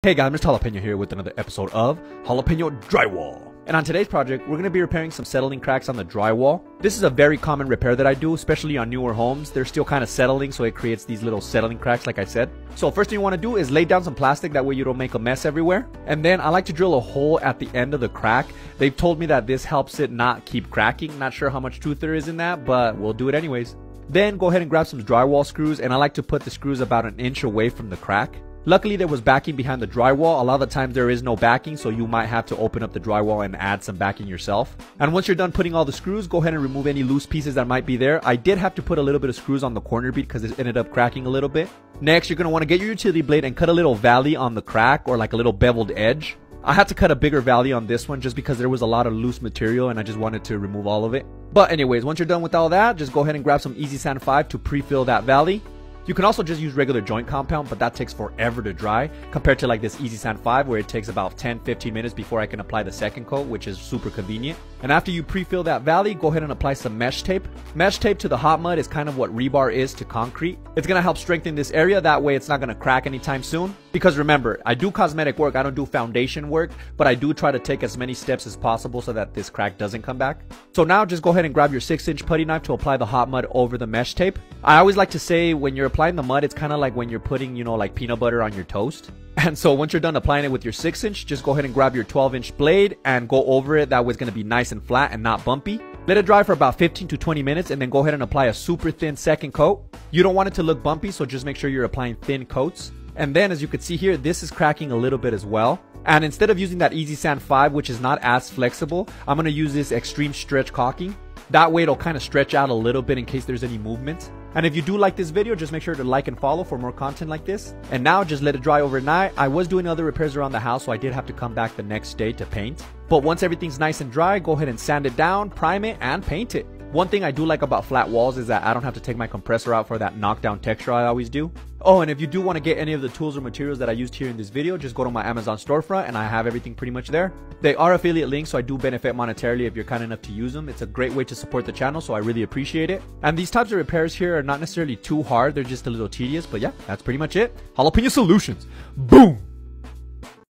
Hey guys, Mr. Jalapeno here with another episode of Jalapeno Drywall. And on today's project, we're going to be repairing some settling cracks on the drywall. This is a very common repair that I do, especially on newer homes. They're still kind of settling, so it creates these little settling cracks like I said. So first thing you want to do is lay down some plastic, that way you don't make a mess everywhere. And then I like to drill a hole at the end of the crack. They've told me that this helps it not keep cracking. Not sure how much truth there is in that, but we'll do it anyways. Then go ahead and grab some drywall screws, and I like to put the screws about an inch away from the crack. Luckily, there was backing behind the drywall. A lot of the times there is no backing, so you might have to open up the drywall and add some backing yourself. And once you're done putting all the screws, go ahead and remove any loose pieces that might be there. I did have to put a little bit of screws on the corner bead because it ended up cracking a little bit. Next, you're going to want to get your utility blade and cut a little valley on the crack, or like a little beveled edge. I had to cut a bigger valley on this one just because there was a lot of loose material and I just wanted to remove all of it. But anyways, once you're done with all that, just go ahead and grab some Easy Sand 5 to pre-fill that valley. You can also just use regular joint compound, but that takes forever to dry compared to like this Easy Sand 5 where it takes about 10-15 minutes before I can apply the second coat, which is super convenient. And after you pre-fill that valley, go ahead and apply some mesh tape. Mesh tape to the hot mud is kind of what rebar is to concrete. It's going to help strengthen this area, that way it's not going to crack anytime soon. Because remember, I do cosmetic work, I don't do foundation work, but I do try to take as many steps as possible so that this crack doesn't come back. So now just go ahead and grab your 6-inch putty knife to apply the hot mud over the mesh tape. I always like to say when you're applying the mud, it's kind of like when you're putting, like peanut butter on your toast. And so once you're done applying it with your 6-inch, just go ahead and grab your 12-inch blade and go over it. That way it's going to be nice and flat and not bumpy. Let it dry for about 15 to 20 minutes and then go ahead and apply a super thin second coat. You don't want it to look bumpy, so just make sure you're applying thin coats. And then as you can see here, this is cracking a little bit as well. And instead of using that Easy Sand 5, which is not as flexible, I'm going to use this extreme stretch caulking. That way it'll kind of stretch out a little bit in case there's any movement. And if you do like this video, just make sure to like and follow for more content like this. And now just let it dry overnight. I was doing other repairs around the house, so I did have to come back the next day to paint. But once everything's nice and dry, go ahead and sand it down, prime it, and paint it. One thing I do like about flat walls is that I don't have to take my compressor out for that knockdown texture I always do. Oh, and if you do want to get any of the tools or materials that I used here in this video, just go to my Amazon storefront and I have everything pretty much there. They are affiliate links, so I do benefit monetarily if you're kind enough to use them. It's a great way to support the channel, so I really appreciate it. And these types of repairs here are not necessarily too hard, they're just a little tedious, but yeah, that's pretty much it. Jalapeno Solutions. Boom!